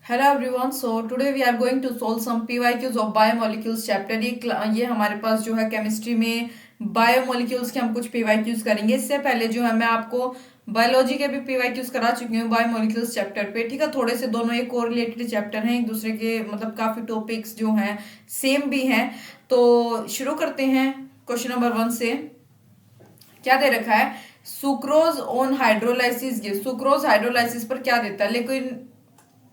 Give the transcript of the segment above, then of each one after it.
Hello everyone. So today we are going to solve some PYQs of biomolecules chapter. ये हमारे पास जो है chemistry में बायोमोलिक्यूल्स के हम कुछ PYQs करेंगे। इससे पहले जो है मैं आपको बायोलॉजी के भी PYQs करा चुकी हूँ बायोमोलिक्यूल्स चैप्टर पे। ठीक है, थोड़े से दोनों एक कोरिलेटेड चैप्टर हैं, एक दूसरे के मतलब काफी टॉपिक्स जो हैं सेम भी हैं। तो शुरू करते हैं क्वेश्चन नंबर 1 से। क्या दे रखा है? Sucrose on hydrolysis give. Sucrose hydrolysis पर क्या देता है, लेकिन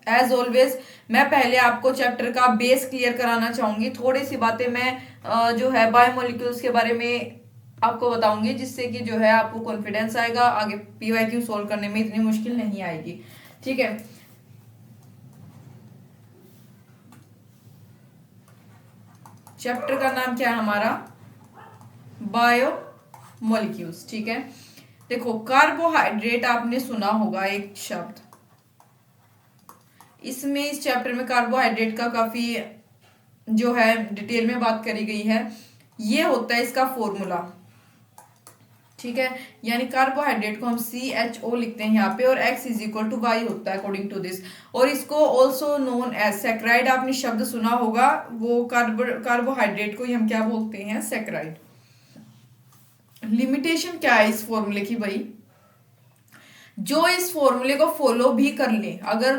एज ऑलवेज मैं पहले आपको चैप्टर का बेस क्लियर कराना चाहूंगी। थोड़ी सी बातें मैं जो है बायोमोलिक्यूल्स के बारे में आपको बताऊंगी, जिससे कि जो है आपको कॉन्फिडेंस आएगा, आगे पीवाईक्यू सोल्व करने में इतनी मुश्किल नहीं आएगी। ठीक है, चैप्टर का नाम क्या है हमारा? बायोमोलिक्यूल्स। ठीक है, देखो कार्बोहाइड्रेट आपने सुना होगा एक शब्द। इसमें इस चैप्टर में कार्बोहाइड्रेट का काफी जो है डिटेल में बात करी गई है। ये होता है इसका फॉर्मूला। ठीक है, यानी कार्बोहाइड्रेट को हम CHO लिखते हैं यहाँ पे, और X is equal to Y होता है अकॉर्डिंग टू दिस। और इसको ऑल्सो नोन एज सेक्राइड, आपने शब्द सुना होगा। वो कार्बोहाइड्रेट को ही हम क्या बोलते हैं? सेक्राइड। लिमिटेशन क्या है इस फॉर्मूले की भाई? जो इस फॉर्मूले को फॉलो भी कर ले, अगर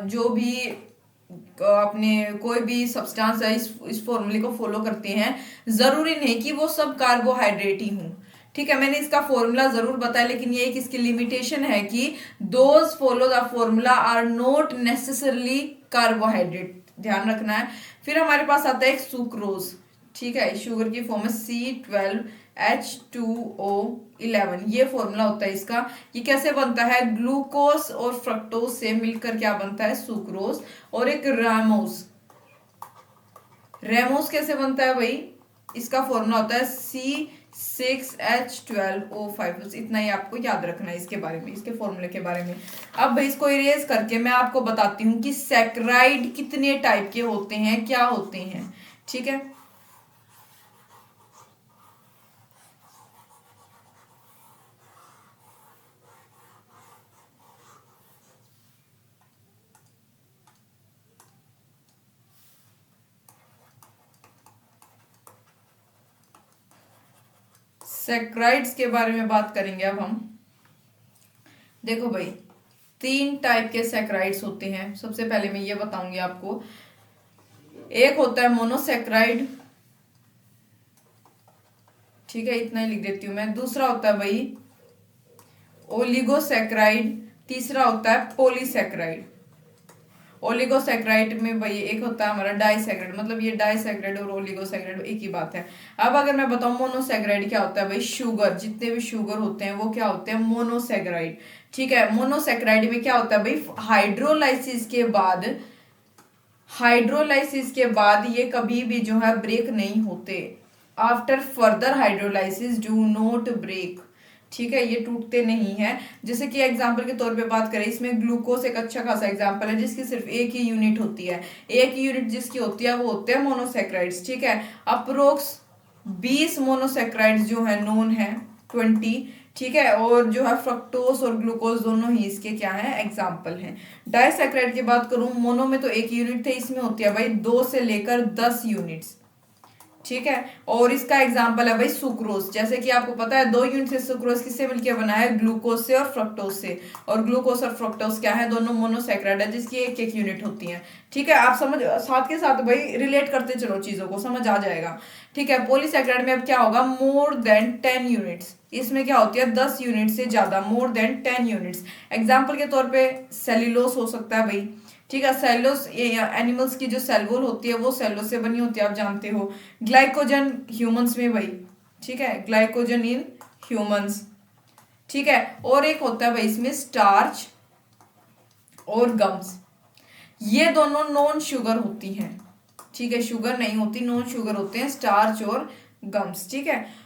जो भी अपने कोई भी सब्सटेंस है इस फॉर्मूले को फॉलो करते हैं, जरूरी नहीं कि वो सब कार्बोहाइड्रेट ही हों। ठीक है, मैंने इसका फॉर्मूला जरूर बताया, लेकिन ये एक इसकी लिमिटेशन है कि those follow the formula are not necessarily carbohydrate, ध्यान रखना है। फिर हमारे पास आता है एक सुक्रोज। ठीक है, शुगर की फॉर्म है C12H2O11, ये फॉर्मूला होता है इसका। ये कैसे बनता है? ग्लूकोज और फ्रक्टोज से मिलकर क्या बनता है? सुक्रोज। और एक रामोस। रेमोस कैसे बनता है भाई? इसका फॉर्मूला होता है C6H12O5। बस इतना ही आपको याद रखना है इसके बारे में, इसके फॉर्मूले के बारे में। अब भाई इसको इरेज करके मैं आपको बताती हूँ कि सैकराइड कितने टाइप के होते हैं, क्या होते हैं। ठीक है, सैकराइड्स के बारे में बात करेंगे अब हम। देखो भाई, 3 टाइप के सैकराइड्स होते हैं। सबसे पहले मैं ये बताऊंगी आपको। एक होता है मोनोसैकराइड। ठीक है, इतना ही लिख देती हूं मैं। दूसरा होता है भाई ओलिगोसैकराइड। तीसरा होता है पॉलीसैकराइड। ओलिगोसैकराइड में भाई एक होता है हमारा डाइसैकराइड, मतलब ये डाइसैकराइड और ओलिगोसैकराइड एक ही बात है। अब अगर मैं बताऊं मोनोसैकराइड क्या होता है भाई? शुगर, जितने भी शुगर होते हैं वो क्या होते हैं? मोनोसैकराइड। ठीक है, मोनोसैकराइड में क्या होता है भाई? हाइड्रोलाइसिस के बाद ये कभी भी जो है ब्रेक नहीं होते। After further hydrolysis do not break. ठीक है, ये टूटते नहीं है। जैसे कि एग्जांपल के तौर पे बात करें, इसमें ग्लूकोज एक अच्छा खासा एग्जांपल है, जिसकी सिर्फ एक ही यूनिट होती है। एक यूनिट जिसकी होती है वो होते हैं मोनोसेक्राइड्स। ठीक है, अप्रोक्स 20 मोनोसेक्राइड्स जो है नोन है, 20। ठीक है, और जो है फ्रक्टोज और ग्लूकोज दोनों ही इसके क्या है? एग्जाम्पल हैं। डाइसैकराइड की बात करूं, मोनो में तो एक यूनिट थे, इसमें होती है भाई 2 से लेकर 10 यूनिट्स। ठीक है, और इसका एग्जाम्पल है भाई सुक्रोज। जैसे कि आपको पता है 2 यूनिट से सुक्रोज किससे मिलकर बना है? ग्लूकोज से और फ्रक्टोज से। और ग्लूकोज और फ्रक्टोज क्या है? दोनों मोनोसैकराइड है, जिसकी एक एक यूनिट होती है। ठीक है, आप समझ, साथ के साथ भाई रिलेट करते चलो, चीजों को समझ आ जाएगा। ठीक है, पॉलीसैकराइड में अब क्या होगा? More than 10 units. इसमें क्या होती है? 10 यूनिट से ज्यादा, मोर देन 10 यूनिट्स। एग्जाम्पल के तौर पे सेल्यूलोस हो सकता है भाई। ठीक है, सेल्यूलोस एनिमल्स की जो सेल वॉल होती है वो सेल्यूलोस से बनी होती है, आप जानते हो। ग्लाइकोजन ह्यूमंस में भाई। ठीक है, ग्लाइकोजन इन ह्यूमंस। ठीक है, और एक होता है भाई इसमें स्टार्च और गम्स। ये दोनों नॉन शुगर होती हैं। ठीक है, शुगर नहीं होती, नॉन शुगर होते हैं स्टार्च और गम्स। ठीक है,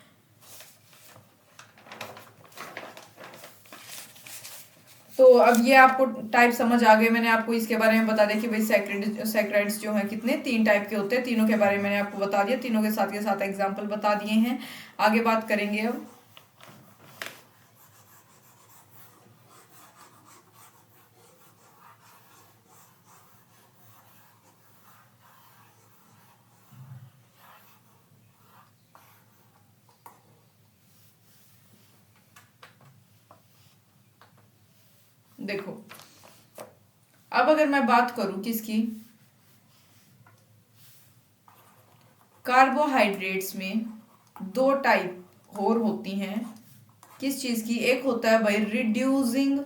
तो अब ये आपको टाइप समझ आ गए। मैंने आपको इसके बारे में बता दिया कि भाई सैकराइड्स जो है कितने 3 टाइप के होते हैं। तीनों के बारे में मैंने आपको बता दिया, तीनों के साथ एग्जांपल बता दिए हैं। आगे बात करेंगे अब। देखो अब अगर मैं बात करूं किसकी, कार्बोहाइड्रेट्स में दो टाइप और होती हैं, किस चीज की, एक होता है भाई रिड्यूसिंग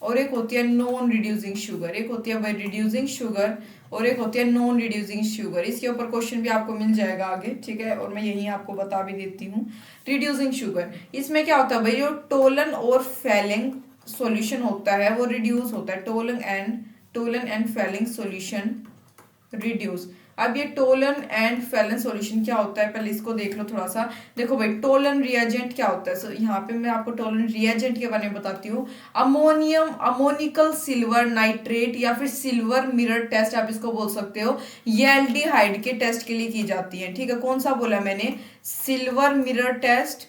और एक होती है नॉन रिड्यूसिंग शुगर। एक होती है भाई रिड्यूसिंग शुगर और एक होती है नॉन रिड्यूसिंग शुगर। इसके ऊपर क्वेश्चन भी आपको मिल जाएगा आगे, ठीक है, और मैं यही आपको बता भी देती हूँ। रिड्यूसिंग शुगर, इसमें क्या होता है भाई, जो टोलन और फेलिंग सॉल्यूशन होता है वो रिड्यूस होता है। Tollen and Fehling solution reduce. अब ये टोलन एंड फेलन सॉल्यूशन क्या होता है, पहले इसको देख लो थोड़ा सा। देखो भाई टोलन रिएजेंट क्या होता है, यहाँ पे मैं आपको टोलन रिएजेंट के बारे में बताती हूँ। अमोनिकल सिल्वर नाइट्रेट या फिर सिल्वर मिरर टेस्ट आप इसको बोल सकते हो, ये एल्डिहाइड के टेस्ट के लिए की जाती है, ठीक है। कौन सा बोला मैंने, सिल्वर मिरर टेस्ट,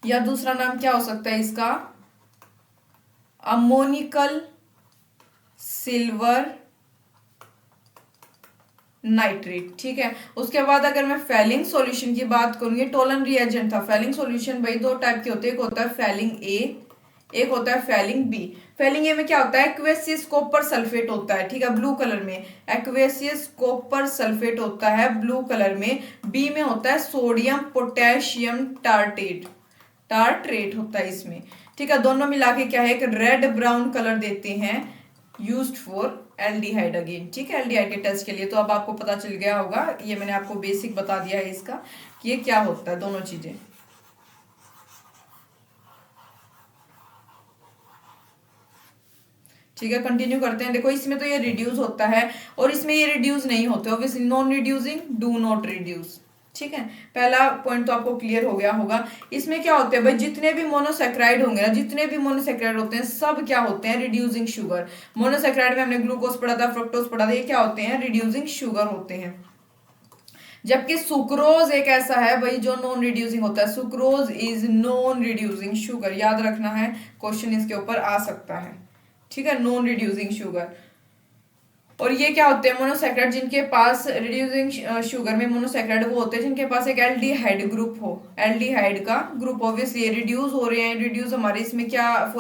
या दूसरा नाम क्या हो सकता है इसका, अमोनिकल सिल्वर नाइट्रेट, ठीक है। उसके बाद अगर मैं फेलिंग सॉल्यूशन की बात करूंगी, टोलन रिएजेंट था। फेलिंग सॉल्यूशन भाई दो टाइप के होते हैं, एक होता है फेलिंग ए, एक होता है फेलिंग बी। फेलिंग ए में क्या होता है, एक्वेसियस कॉपर सल्फेट होता है, ठीक है, ब्लू कलर में एक्वेसियस कॉपर सल्फेट होता है ब्लू कलर में। बी में होता है सोडियम पोटेशियम टार्ट्रेट होता है इसमें, ठीक है। दोनों मिला के क्या है, एक रेड ब्राउन कलर देते हैं, यूज्ड फॉर एल्डिहाइड अगेन, ठीक है, एल्डिहाइड के टेस्ट के लिए। तो अब आपको पता चल गया होगा, ये मैंने आपको बेसिक बता दिया है इसका कि ये क्या होता है दोनों चीजें। ठीक है, कंटिन्यू करते हैं। देखो इसमें तो ये रिड्यूस होता है और इसमें ये रिड्यूस नहीं होते, obviously non reducing, do not reduce, ठीक है। पहला पॉइंट तो आपको क्लियर हो गया होगा। इसमें क्या होते हैं भाई, जितने भी मोनोसेक्राइड होंगे ना, जितने भी मोनोसेक्राइड होते हैं सब क्या होते हैं, रिड्यूसिंग शुगर। मोनोसेक्राइड में हमने ग्लूकोज पढ़ा था, फ्रक्टोज पढ़ा था, ये क्या होते हैं, रिड्यूसिंग शुगर होते हैं। जबकि सुक्रोज एक ऐसा है भाई जो नॉन रिड्यूसिंग होता है, sucrose is non reducing sugar, याद रखना है, क्वेश्चन इसके ऊपर आ सकता है, ठीक है, नॉन रिड्यूसिंग शुगर। और ये क्या होते हैं, मोनोसेक्राइड, जिनके पास रिड्यूसिंग शुगर में मोनोसेक्राइड वो होते हैं जिनके पास एक एल्डिहाइड ग्रुप हो, एल्डिहाइड का ग्रुप। ऑब्वियसली रिड्यूस हो रहे हैं, रिड्यूस हमारे इसमें क्या,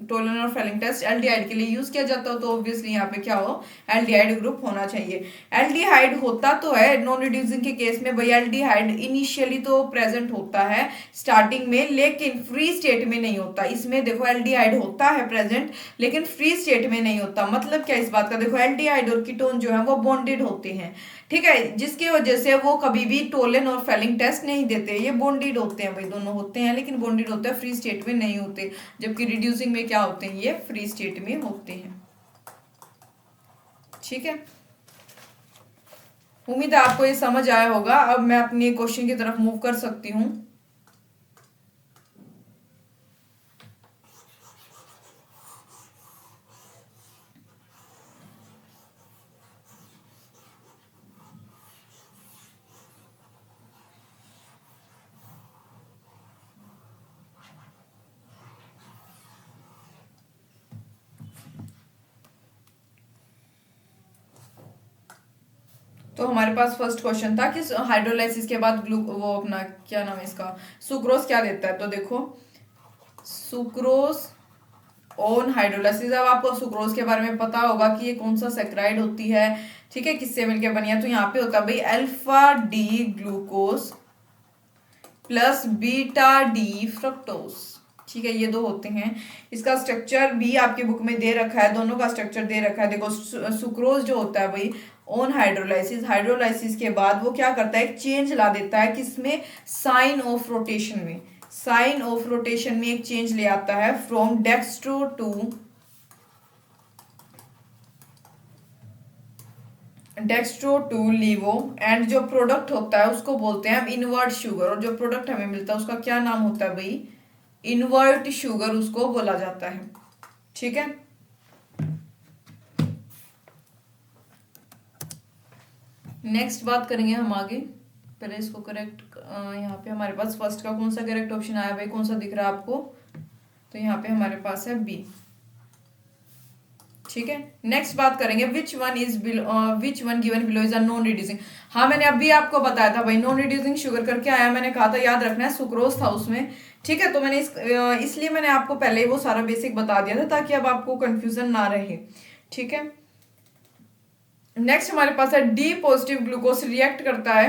टोलन और फेलिंग टेस्ट एल्डिहाइड के लिए यूज किया जाता हो, तो ऑब्वियसली यहाँ पे क्या हो, एल्डिहाइड ग्रुप होना चाहिए। एल्डिहाइड होता तो है नॉन रिड्यूसिंग के केस में भाई, एल्डिहाइड इनिशियली तो प्रेजेंट होता है स्टार्टिंग में, लेकिन फ्री स्टेट में नहीं होता। इसमें देखो एल्डिहाइड होता है प्रेजेंट लेकिन फ्री स्टेट में नहीं होता। मतलब क्या इस बात का, देखो एल्डिहाइड और कीटोन जो है वो बॉन्डेड होते हैं, ठीक है, जिसकी वजह से वो कभी भी टोलन और फेलिंग टेस्ट नहीं देते। ये बॉन्डेड होते हैं भाई, दोनों होते हैं लेकिन बॉन्डेड होते हैं, फ्री स्टेट में नहीं होते। जबकि रिड्यूसिंग में क्या होते हैं, ये फ्री स्टेट में होते हैं, ठीक है। उम्मीद है आपको ये समझ आया होगा। अब मैं अपने क्वेश्चन की तरफ मूव कर सकती हूँ। तो हमारे पास फर्स्ट क्वेश्चन था कि हाइड्रोलाइसिस के बाद वो अपना क्या नाम है इसका, सुक्रोज क्या देता है। तो देखो सुक्रोज ऑन हाइड्रोलाइसिस, अब आपको सुक्रोज के बारे में पता होगा कि ये कौन सा सेक्राइड होती है, ठीक है, किससे मिलकर बनी है। तो यहाँ पे होता है भाई alpha D glucose plus beta D fructose, ठीक है, ये दो होते हैं। इसका स्ट्रक्चर भी आपके बुक में दे रखा है, दोनों का स्ट्रक्चर दे रखा है। देखो सुक्रोज जो होता है भाई ऑन हाइड्रोलाइसिस, हाइड्रोलाइसिस के बाद वो क्या करता है, एक चेंज ला देता है, किसमें, साइन ऑफ रोटेशन में। साइन ऑफ रोटेशन में एक चेंज ले आता है, फ्रॉम डेक्स्ट्रो टू लीवो, एंड जो प्रोडक्ट होता है उसको बोलते हैं हम इनवर्ट शुगर, और जो प्रोडक्ट हमें मिलता है उसका क्या नाम होता है भाई, इनवर्ट शुगर उसको बोला जाता है, ठीक है। नेक्स्ट बात करेंगे हम आगे, पहले इसको करेक्ट, यहाँ पे हमारे पास फर्स्ट का कौन सा करेक्ट ऑप्शन आया भाई, कौन सा दिख रहा है आपको, तो यहाँ पे हमारे पास है बी। ठीक है। नेक्स्ट बात करेंगे which one given below is a non reducing. हाँ मैंने अभी आपको बताया था भाई नॉन रिड्यूसिंग शुगर करके आया, मैंने कहा था याद रखना है सुक्रोज था उसमें। ठीक है, तो मैंने इसलिए मैंने आपको पहले ही वो सारा बेसिक बता दिया था ताकि अब आपको कंफ्यूजन ना रहे। ठीक है, नेक्स्ट हमारे पास है डी पॉजिटिव ग्लूकोज रिएक्ट करता है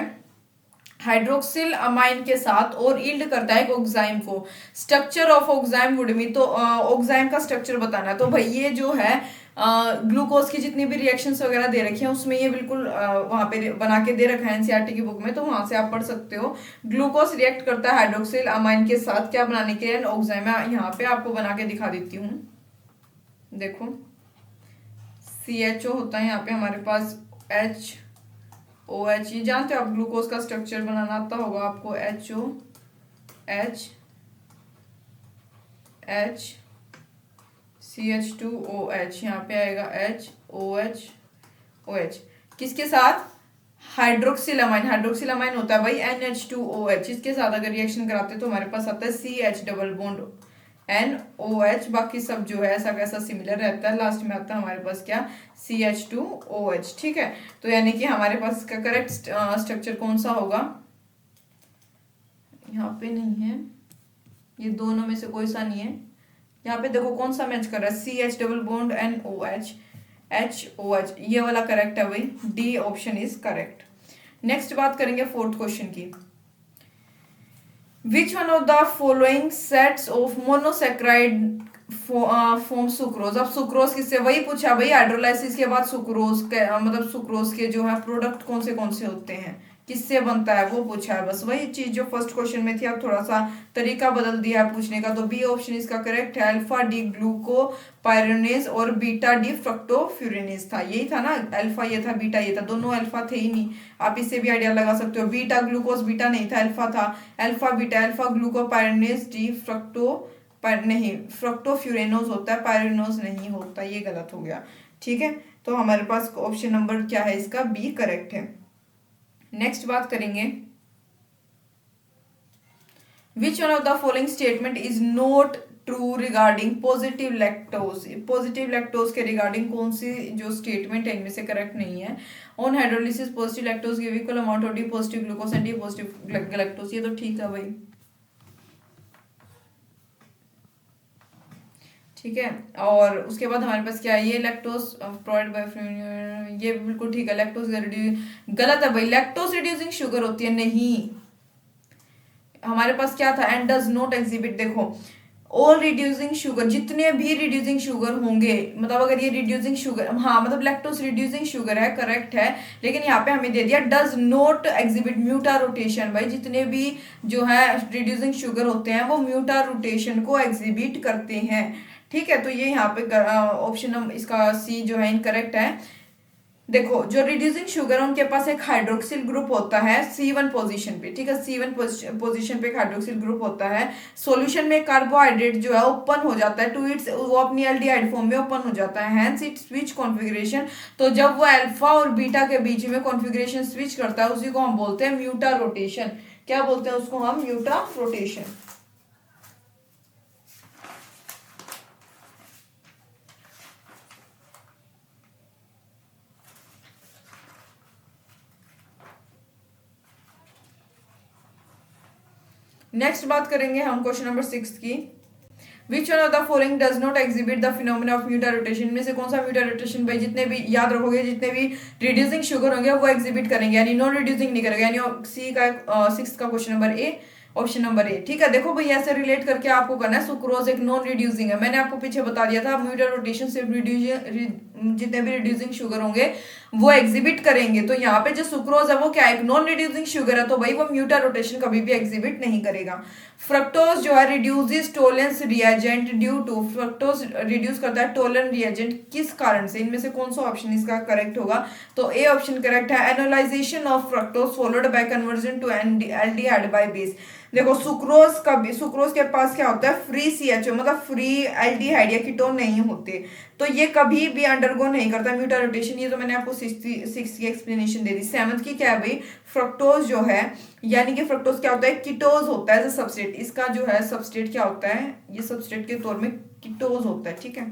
हाइड्रोक्सिल अमाइन के साथ और यील्ड करता है एक ऑक्साइम को। Structure of oxime would be, तो ऑक्साइम का स्ट्रक्चर बताना है। तो भाई ये जो है ग्लूकोज की जितनी भी रिएक्शंस वगैरह दे रखी हैं उसमें ये बिल्कुल वहां पे बना के दे रखा है एनसीईआरटी की बुक में, तो वहां से आप पढ़ सकते हो। ग्लूकोज रिएक्ट करता है हाइड्रोक्सिल अमाइन के साथ क्या बनाने के लिए, ऑक्साइम। यहाँ पे आपको बना के दिखा देती हूँ, देखो CHO होता है यहाँ पे हमारे पास HOH, ये जानते हो आप ग्लूकोज का स्ट्रक्चर बनाना आता होगा आपको। HOH CH2OH, यहाँ पे आएगा HOH किसके साथ, हाइड्रोक्सिलामाइन। हाइड्रोक्सिलामाइन होता है भाई NH2OH, इसके साथ अगर रिएक्शन कराते हैं तो हमारे पास आता है CH डबल बॉन्ड NOH। बाकी सब जो है ऐसा कैसा सिमिलर रहता है, लास्ट में आता है हमारे पास क्या, CH2OH। ठीक है, तो यानी कि हमारे पास इसका करेक्ट स्ट्रक्चर कौन सा होगा, यहाँ पे नहीं है, ये दोनों में से कोई सा नहीं है। यहाँ पे देखो कौन सा मैच कर रहा है, CH double bond NOH HOH, ये वाला करेक्ट है भाई, D option is correct. Next बात करेंगे फोर्थ क्वेश्चन की। Which one of the following sets of monosaccharide form sucrose. अब सुक्रोज किससे, वही पूछा भाई हाइड्रोलाइसिस के बाद सुक्रोज के मतलब सुक्रोज के जो है प्रोडक्ट कौन से होते हैं, किससे बनता है वो पूछा है, बस वही चीज जो फर्स्ट क्वेश्चन में थी। अब थोड़ा सा तरीका बदल दिया है पूछने का, तो बी ऑप्शन इसका करेक्ट है, अल्फा डी ग्लूकोपाइरोनेज और बीटा डी फ्रक्टोफ्यूरेनेज था, यही था ना, अल्फा ये था बीटा ये था, दोनों अल्फा थे ही नहीं। आप इससे भी आइडिया लगा सकते हो, बीटा ग्लूकोज बीटा नहीं था अल्फा था, अल्फा बीटा, अल्फा ग्लूकोपाइरोनेज डी नहीं फ्रक्टोफ्यूरेनोज होता है, पायरेनोज नहीं होता, ये गलत हो गया। ठीक है, तो हमारे पास ऑप्शन नंबर क्या है इसका, बी करेक्ट है। नेक्स्ट बात करेंगे विच one of the following statement is not true regarding positive lactose. Positive lactose के रिगार्डिंग कौन सी जो स्टेटमेंट है इनमें से करेक्ट नहीं है। On hydrolysis positive lactose give equal amount of D positive glucose and D positive lactose, ये तो ठीक है भाई। ठीक है, और उसके बाद हमारे पास क्या है, ये लैक्टोज प्रोवाइड बाय, ये बिल्कुल ठीक है। लैक्टोज गलत है भाई, लैक्टोज रिड्यूसिंग शुगर होती है, नहीं। हमारे पास क्या था, एंड डज नॉट एग्जिबिट, देखो ऑल रिड्यूसिंग शुगर, जितने भी रिड्यूसिंग शुगर होंगे, मतलब अगर ये रिड्यूसिंग शुगर, हाँ मतलब लैक्टोज रिड्यूसिंग शुगर है, करेक्ट है, लेकिन यहाँ पे हमें दे दिया डज नॉट एग्जिबिट म्यूटा रोटेशन। भाई जितने भी जो है रिड्यूसिंग शुगर होते हैं वो म्यूटा रोटेशन को एग्जिबिट करते हैं। ठीक है, तो ये यहाँ पे ऑप्शन इसका सी जो है इनकरेक्ट है। देखो जो रिड्यूसिंग शुगर है उनके पास एक हाइड्रोक्सिल ग्रुप होता है C1 पोजीशन पे, ठीक है, C1 पोजीशन पे एक हाइड्रोक्सिल ग्रुप होता है। सॉल्यूशन में कार्बोहाइड्रेट जो है ओपन हो जाता है टू इट्स, वो अपनी एल्डिहाइड फॉर्म में ओपन हो जाता है, हैंस इट स्विच कॉन्फ़िगरेशन। तो जब वो अल्फा और बीटा के बीच में कॉन्फ़िगरेशन स्विच करता है उसी को हम बोलते हैं म्यूटा रोटेशन। क्या बोलते हैं उसको हम, म्यूटा रोटेशन। नेक्स्ट बात करेंगे हम क्वेश्चन नंबर 6 की। Which one of the following does not exhibit the phenomena of mutarotation. में से कौन सा म्यूटा रोटेशन, भाई जितने भी याद रखोगे जितने भी रिड्यूसिंग शुगर होंगे वो एग्जिबिट करेंगे, यानी नॉन रिड्यूसिंग नहीं करेगा, यानी सी का 6 का question number A, option number A. ठीक है, देखो भाई ऐसे रिलेट करके आपको करना है, सुक्रोज एक नॉन रिड्यूसिंग है, मैंने आपको पीछे बता दिया था, म्यूटा रोटेशन से जितने भी रिड्यूसिंग शुगर होंगे वो एग्जिबिट करेंगे। तो यहाँ पे जो सुक्रोज है वो क्या है, नॉन रिड्यूसिंग शुगर है, तो भाई वो म्यूटा रोटेशन कभी भी एग्जिबिट नहीं करेगा। फ्रक्टोज जो है reduces Tollens reagent due to, fructose reduce करता है टोलेंस रिएजेंट किस कारण से, इनमें से कौन सा ऑप्शन इसका करेक्ट होगा, तो ए ऑप्शन करेक्ट है, enolisation of fructose followed by conversion to aldehyde by base. देखो सुक्रोज का भी, सुक्रोज के पास क्या होता है, फ्री CHO मतलब फ्री एल्डिहाइड या कीटोन नहीं होते, तो ये कभी भी अंडरगो नहीं करता म्यूटा रोटेशन। ये तो मैंने आपको 6 की एक्सप्लेनेशन दे दी। 7th की क्या है भाई, फ्रक्टोज जो है, यानी कि फ्रक्टोज क्या होता है, कीटोज होता है सबस्ट्रेट, इसका जो है सबस्ट्रेट क्या होता है, ये सबस्ट्रेट के तौर में कीटोज होता है। ठीक है,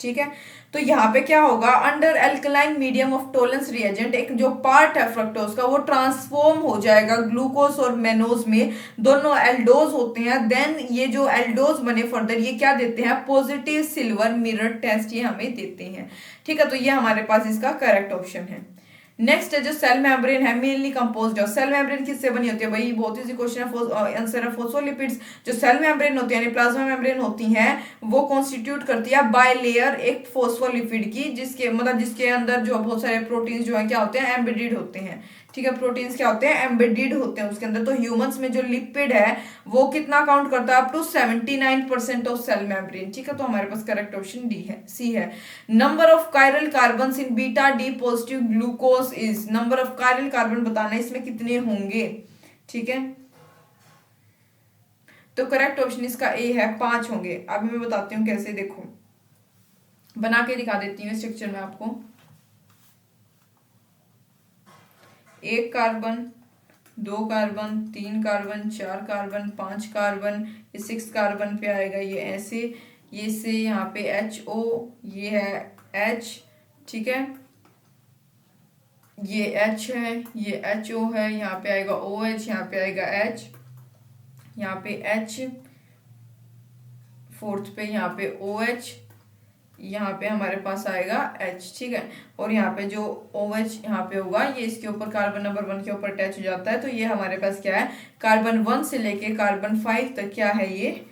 ठीक है। तो यहाँ पे क्या होगा, under alkaline medium of Tollens reagent एक जो पार्ट है फ्रक्टोज का वो ट्रांसफॉर्म हो जाएगा ग्लूकोज और मेनोज में, दोनों एल्डोज होते हैं। देन ये जो एल्डोज बने फर्दर ये क्या देते हैं, पॉजिटिव सिल्वर मिरर टेस्ट ये हमें देते हैं। ठीक है, तो ये हमारे पास इसका करेक्ट ऑप्शन है। नेक्स्ट है जो सेल मेम्ब्रेन है mainly composed of, cell membrane किससे बनी होती है भाई, बहुत इजी क्वेश्चन है, आंसर है फोस्फोलिपिड्स। जो सेल मेम्ब्रेन होती है यानी प्लाज्मा मेम्ब्रेन होती है वो कॉन्स्टिट्यूट करती है बाय लेयर एक फोस्फोलिपिड की, जिसके मतलब जिसके अंदर जो बहुत सारे प्रोटीन्स जो है क्या होते हैं, एम्बेडेड होते हैं। ठीक है, प्रोटीन्स क्या होते हैं, एम्बेडेड होते हैं उसके अंदर। तो ह्यूमंस में जो लिपिड है वो कितना काउंट करता है, up to 79% of cell membrane. ठीक है, तो हमारे पास करेक्ट ऑप्शन डी है, सी है। Number of chiral carbon in beta D positive glucose is, number of chiral carbon बताना है इसमें कितने होंगे। ठीक है, तो करेक्ट ऑप्शन इसका ए है, 5 होंगे। अब मैं बताती हूँ कैसे, देखो बना के दिखा देती हूँ स्ट्रक्चर में आपको। 1 carbon, 2 carbon, 3 carbon, 4 carbon, 5 carbon, ये 6 कार्बन पे आएगा, ये ऐसे, ये से यहाँ पे HO, ये है H। ठीक है, ये H है, ये HO है, यहाँ पे आएगा OH, यहाँ पे आएगा H, यहाँ पे H, फोर्थ पे यहाँ पे OH, यहाँ पे हमारे पास आएगा H। ठीक है, और यहाँ पे जो OH यहाँ पे होगा ये इसके ऊपर कार्बन नंबर 1 के ऊपर अटैच हो जाता है। तो ये हमारे पास क्या है, कार्बन 1 से लेके कार्बन 5 तक क्या है, ये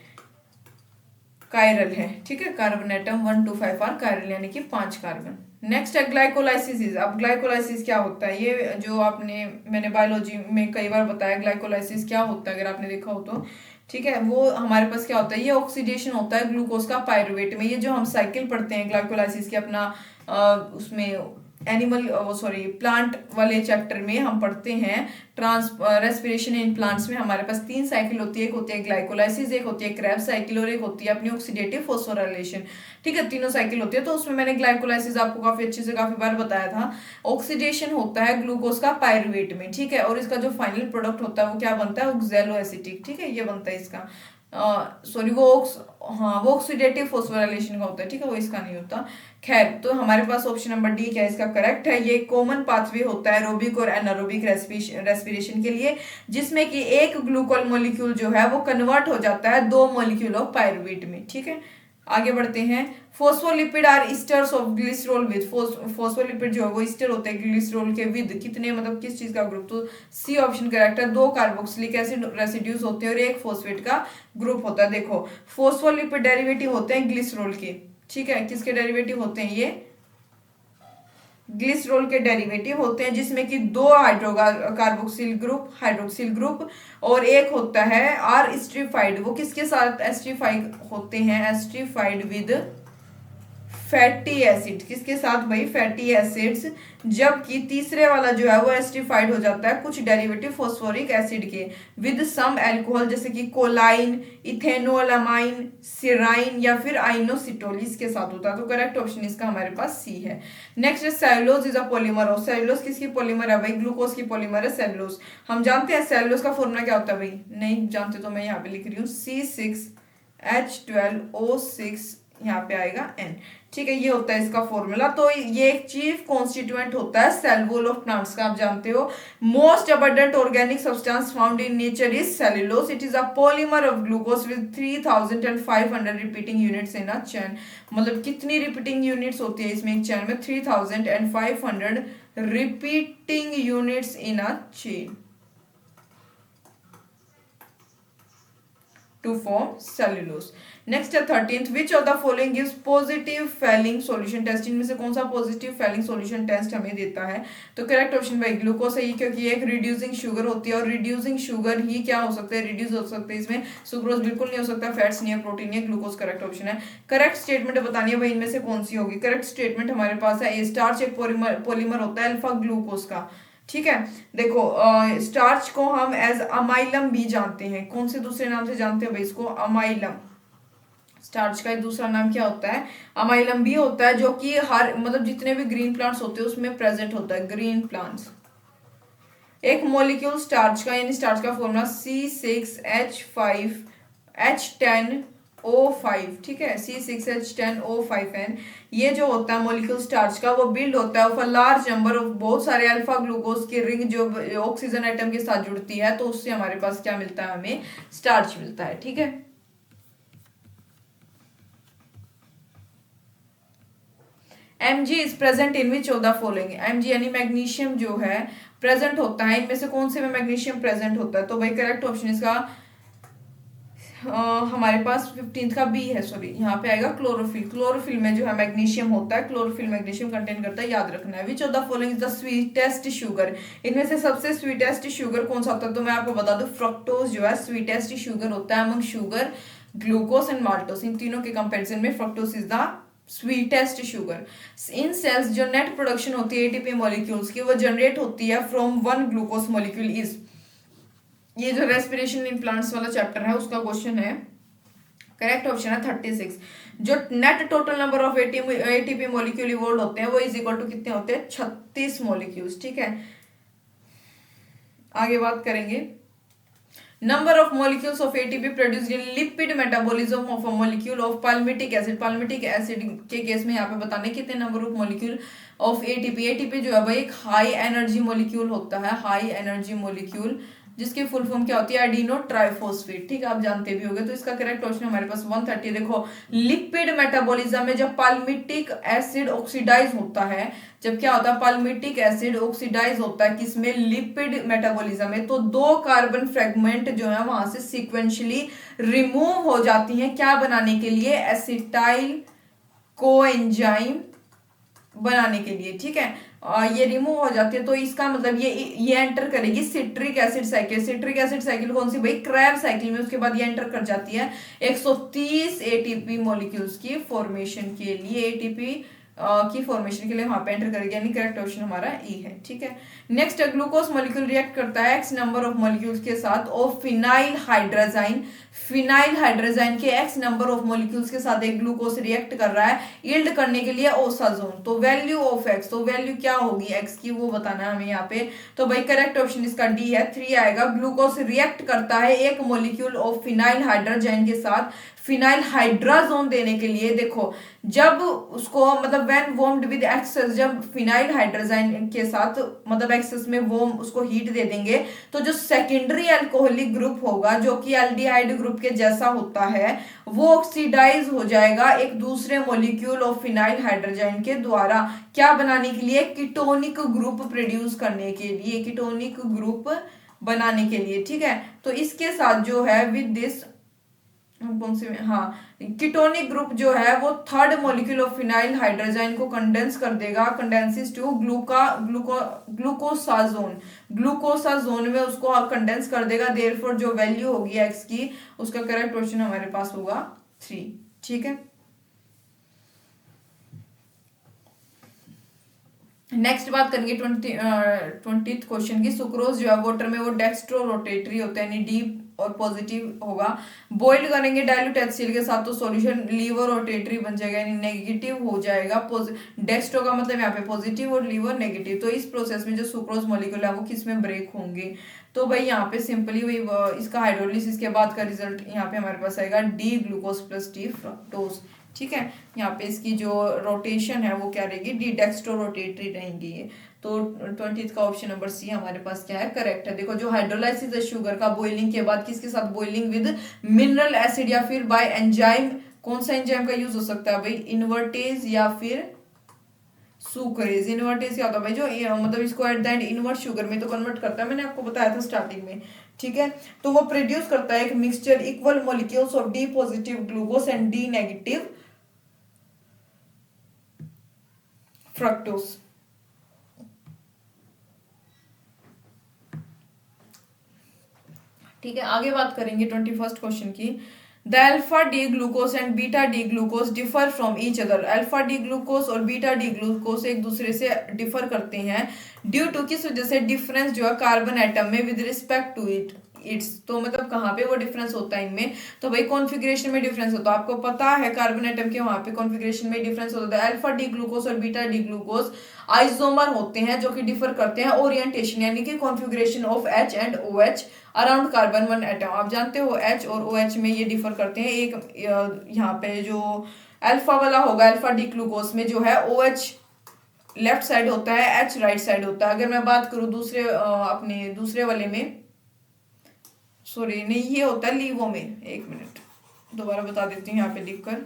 कायरल है। ठीक है, carbon atom 1 to 5 are chiral यानी कि 5 कार्बन। नेक्स्ट है ग्लाइकोलाइसिस। अब ग्लाइकोलाइसिस क्या होता है, ये जो मैंने बायोलॉजी में कई बार बताया ग्लाइकोलाइसिस क्या होता है, अगर आपने देखा हो तो। ठीक है, वो हमारे पास क्या होता है, ये ऑक्सीडेशन होता है ग्लूकोज का पायरुवेट में। ये जो हम साइकिल पढ़ते हैं ग्लाइकोलाइसिस के अपना उसमें एनिमल सॉरी प्लांट वाले चैप्टर में हम पढ़ते हैं रेस्पिरेशन इन प्लांट्स में हमारे पास 3 साइकिल होती है। एक होती है ग्लाइकोलाइसिस, एक होती है क्रेब्स साइकिल और एक होती है अपनी ऑक्सीडेटिव फॉस्फोराइलेशन। ठीक है, तीनों साइकिल होती है। तो उसमें मैंने ग्लाइकोलाइसिस आपको काफी अच्छे से काफी बार बताया था। ऑक्सीडेशन होता है ग्लूकोज का पायरुवेट में। ठीक है, और इसका जो फाइनल प्रोडक्ट होता है वो क्या बनता है, ऑक्सैलो एसिटिक। ठीक है, ये बनता है इसका सॉरी वो ऑक्सीडेटिव फॉस्फोराइलेशन का होता है। ठीक है, वो इसका नहीं होता। खैर, तो हमारे पास ऑप्शन नंबर डी क्या है इसका करेक्ट है। ये कॉमन पाथवे होता है एरोबिक और एनारोबिक रेस्पिरेशन के लिए, जिसमें कि एक ग्लूकोल मॉलिक्यूल जो है वो कन्वर्ट हो जाता है 2 मॉलिक्यूल ऑफ पायरुवेट में। ठीक है, आगे बढ़ते हैं। Phospholipid are esters of glycerol with, phospholipid जो है वो ईस्टर होते हैं ग्लिसरॉल के विद कितने, मतलब किस चीज का ग्रुप, तो सी ऑप्शन करेक्ट है। 2 कार्बोक्सिलिक एसिड रेसिड्यूज होते हैं और 1 फॉस्फेट का ग्रुप होता है। देखो फोस्फोलिपिड डेरिवेटिव होते हैं ग्लिसरॉल के। ठीक है, किसके डेरिवेटिव होते हैं, ये ग्लिसरॉल के डेरिवेटिव होते हैं, जिसमें कि 2 कार्बोक्सिल ग्रुप हाइड्रोक्सिल ग्रुप और एक होता है आर एस्ट्रिफाइड। वो किसके साथ एस्ट्रिफाइड होते हैं, एस्ट्रिफाइड विद फैटी एसिड। किसके साथ भाई, फैटी एसिड्स। जबकि तीसरे वाला जो है वो एस्ट्रिफाइड हो जाता है कुछ डेरिवेटिव फॉस्फोरिक एसिड के विद सम अल्कोहल, जैसे कि कोलाइन, इथेनोलामाइन, सिराइन या फिर आइनोसिटोलिस के साथ होता है। तो करेक्ट ऑप्शन इसका हमारे पास सी है। नेक्स्ट है cellulose is a polymer of, cellulose किसकी पॉलीमर है भाई, ग्लूकोज की पॉलीमर है सेलुलोज। हम जानते हैं सेलुलोज का फॉर्मूला क्या होता है भाई, नहीं जानते तो मैं यहाँ पे लिख रही हूँ C6H12O6, यहाँ पे आएगा N। ठीक है, ये होता है इसका फॉर्मूला। तो ये एक चीफ कॉन्स्टिट्यूएंट होता है सेल वॉल ऑफ प्लांट्स का, आप जानते हो। Most abundant organic substance found in nature is cellulose. It is a polymer of glucose with 3500 repeating units in a chain. मतलब कितनी रिपीटिंग यूनिट्स होती है इसमें एक चेन में, 3500 repeating units in a chain to form cellulose. Next है 13th, which of the following gives positive Fehling solution test। इनमें से कौन सा पॉजिटिव Fehling solution test हमें देता है, तो करेक्ट ऑप्शन भाई ग्लूकोज है, क्योंकि ये एक रिड्यूसिंग शुगर होती है और रिड्यूसिंग शुगर ही क्या हो सकता है, रिड्यूस हो सकता है। इसमें सुक्रोज बिल्कुल नहीं हो सकता, फैट्स नहीं है, प्रोटीन नहीं है, ग्लूकोज करेक्ट ऑप्शन है। करेक्ट स्टेटमेंट बतानी है भाई इनमें से कौन सी होगी। करेक्ट स्टेटमेंट हमारे पास है ए, स्टार्च एक पॉलीमर होता है अल्फा ग्लूकोज का। ठीक है, देखो स्टार्च को हम एज अमाइलम भी जानते हैं। कौन से दूसरे नाम से जानते हैं भाई इसको, अमाइलम। स्टार्च का एक दूसरा नाम क्या होता है, अमाइलम भी होता है, जो कि हर मतलब जितने भी ग्रीन प्लांट्स होते हैं उसमें प्रेजेंट होता है, ग्रीन प्लांट्स। एक मॉलिक्यूल स्टार्च का यानी स्टार्च का फॉर्मूला C6H5H10 O5, ठीक है, C6H10O5N। ये जो होता है मॉलिक्यूल स्टार्च का, वो बिल्ड होता है of a large number of, बहुत सारे अल्फा ग्लूकोज की रिंग जो ऑक्सीजन एटम के साथ जुड़ती है, तो उससे हमारे पास क्या मिलता है, हमें स्टार्च मिलता है, ठीक है। Mg is present in which of the following, Mg यानी मैग्नीशियम जो है प्रेजेंट होता है, इनमें से कौन से में मैग्नीशियम प्रेजेंट होता है, तो भाई करेक्ट ऑप्शन इसका हमारे पास 15 का बी है, सॉरी, यहाँ पे आएगा क्लोरोफिल। क्लोरोफिल में जो है मैग्नीशियम होता है, क्लोरोफिल मैग्नीशियम कंटेन करता है, याद रखना है। विच of the following is the sweetest sugar, इनमें से सबसे स्वीटेस्ट शुगर कौन सा होता है, तो मैं आपको बता दूं फ्रक्टोज जो है स्वीटेस्ट शुगर होता है among sugar, glucose and maltose, इन तीनों के कंपेरिजन में fructose is the sweetest sugar. इन सेल्स जो नेट प्रोडक्शन होती है एटीपी मॉलिक्यूल्स की, वो जनरेट होती है from one glucose molecule is, ये जो रेस्पिरेशन इन प्लांट्स वाला चैप्टर है उसका क्वेश्चन है, करेक्ट ऑप्शन है 36। जो net total number of ATP molecule evolve होते हैं वो इज इक्वल टू कितने होते हैं, 36 मॉलिक्यूल्स, ठीक है। आगे बात करेंगे, number of molecules of ATP produced in lipid metabolism of a molecule of palmitic acid, palmitic acid के केस में यहाँ पे बताने कितने number of molecule of ATP, ATP जो है भाई एक हाई एनर्जी मॉलिक्यूल होता है, हाई एनर्जी मॉलिक्यूल, जिसकी फुल फॉर्म क्या होती है, एडिनो ट्राइफॉस्फेट, ठीक है, आप जानते भी होंगे। तो इसका करेक्ट ऑप्शन हमारे पास 130। देखो लिपिड मेटाबॉलिज्म में जब पाल्मिटिक एसिड ऑक्सीडाइज होता है, जब क्या होता है पाल्मिटिक एसिड ऑक्सीडाइज होता है किसमें, लिपिड मेटाबॉलिज्म में, तो 2 कार्बन फ्रेगमेंट जो है वहां से सीक्वेंशियली रिमूव हो जाती हैं, क्या बनाने के लिए, एसिटाइल कोएंजाइम बनाने के लिए, ठीक है। ये रिमूव हो जाती है, तो इसका मतलब ये एंटर करेगी citric acid cycle. Citric acid cycle कौन सी भाई, क्रैब साइकिल में, उसके बाद ये एंटर कर जाती है 130 एटीपी मॉलिक्यूल्स की फॉर्मेशन के लिए, एटीपी की फॉर्मेशन के लिए वहां पे एंटर करेगी, यानी करेक्ट ऑप्शन हमारा ई है, ठीक है। नेक्स्ट ग्लूकोज मॉलिक्यूल रिएक्ट करता है एक्स नंबर ऑफ मॉलिक्यूल्स के साथ ऑफ फिनाइल हाइड्रोजाइन, फिनाइल हाइड्रोजाइन के एक्स नंबर ऑफ मॉलिक्यूल्स के साथ एक ग्लूकोज रिएक्ट कर रहा है यील्ड करने के लिए ओसाजोन, तो वैल्यू ऑफ एक्स, तो वैल्यू क्या होगी एक्स की वो बताना है हमें यहाँ पे, तो भाई करेक्ट ऑप्शन इसका डी है, 3 आएगा। ग्लूकोज रिएक्ट करता है एक मॉलिक्यूल ऑफ फिनाइल हाइड्रोजाइन के साथ फिनाइल हाइड्राजोन देने के लिए। देखो जब उसको मतलब व्हेन वार्म्ड विद एक्सेस, जब फिनाइल हाइड्रोजाइन के साथ मतलब एक्सेस में वार्म उसको हीट दे देंगे, तो जो सेकेंडरी अल्कोहलिक ग्रुप होगा जो कि एल्डिहाइड ग्रुप के जैसा होता है, वो ऑक्सीडाइज हो जाएगा एक दूसरे मॉलिक्यूल ऑफ फिनाइल हाइड्रोजाइन के द्वारा, क्या बनाने के लिए, कीटोनिक ग्रुप प्रोड्यूस करने के लिए, कीटोनिक ग्रुप बनाने के लिए, ठीक है। तो इसके साथ जो है विद दिस कौन से में, हाँ, कीटोनिक ग्रुप जो है वो थर्ड मॉलिक्यूल ऑफ फिनाइल हाइड्रोजाइन को कंडेंस कर देगा, कंडेंसिस टू ग्लूकोसाजोन, ग्लूकोसाजोन में उसको कंडेंस कर देगा, देयरफॉर जो वैल्यू होगी एक्स की, उसका करेक्ट ऑप्शन हमारे पास होगा 3, ठीक है। नेक्स्ट बात करेंगे 20th क्वेश्चन की। सुक्रोज जो है वाटर में वो डेक्स्ट्रो रोटेटरी होता है, यानी डीप और पॉजिटिव होगा। बॉइल करेंगे डाइल्यूट HCl के साथ तो सॉल्यूशन लीवर रोटेटरी बन जाएगा, यानी नेगेटिव हो जाएगा। डेक्स्ट्रो का मतलब यहाँ पे पॉजिटिव और लीवर नेगेटिव, तो इस प्रोसेस में जो सुक्रोज मॉलिक्यूल है वो किस में ब्रेक होंगे, तो भाई यहाँ पे सिंपली वही इसका हाइड्रोलिसिस के बाद का रिजल्ट यहाँ पे हमारे पास आएगा D glucose plus D fructose, ठीक है। यहाँ पे इसकी जो रोटेशन है वो क्या रहेगी, डी डेक्स्ट्रो रोटेटरी रहेंगी ये, तो 20th का ऑप्शन नंबर सी हमारे पास क्या है, करेक्ट है। देखो जो हाइड्रोलाइसिस है शुगर का बॉइलिंग के बाद किसके साथ, बॉइलिंग विद मिनरल एसिड या फिर बाय एंजाइम, कौन सा एंजाइम का यूज हो सकता है भाई, इन्वर्टेज या फिर सुक्रेज। इन्वर्टेज क्या होता है भाई, जो मतलब इसको at the end invert sugar में तो कन्वर्ट करता है, मैंने आपको बताया था स्टार्टिंग में, ठीक है। तो वो प्रोड्यूस करता है एक mixture equal molecules of D positive glucose and D negative fructose. ठीक है, आगे बात करेंगे 21st क्वेश्चन की। The alpha D glucose and beta D glucose differ from each other, alpha D glucose और बीटा डी ग्लूकोज एक दूसरे से डिफर करते हैं ड्यू टू, किस वजह से, डिफरेंस जो है कार्बन एटम में with respect to it, it's, तो मतलब कहाँ पे वो डिफरेंस होता है इनमें, तो भाई कॉन्फ़िगरेशन में डिफरेंस होता है। आपको पता है कार्बन एटम के वहां पे कॉन्फ़िगरेशन में डिफरेंस होता है। अल्फा डी ग्लूकोज और बीटा डी ग्लूकोज आइसोमर होते हैं जो कि डिफर करते हैं ओरिएंटेशन यानी कि configuration of H and O H around carbon one atom. आप जानते हो एच और ओ एच में ये डिफर करते हैं। एक यहाँ पे जो अल्फा वाला होगा, अल्फा डी ग्लूकोज में जो है ओ एच लेफ्ट साइड होता है, एच राइट साइड होता है। अगर मैं बात करूं दूसरे अपने दूसरे वाले में, सॉरी नहीं, ये होता है लीवो में, एक मिनट दोबारा बता देती हूँ यहाँ पे लिखकर,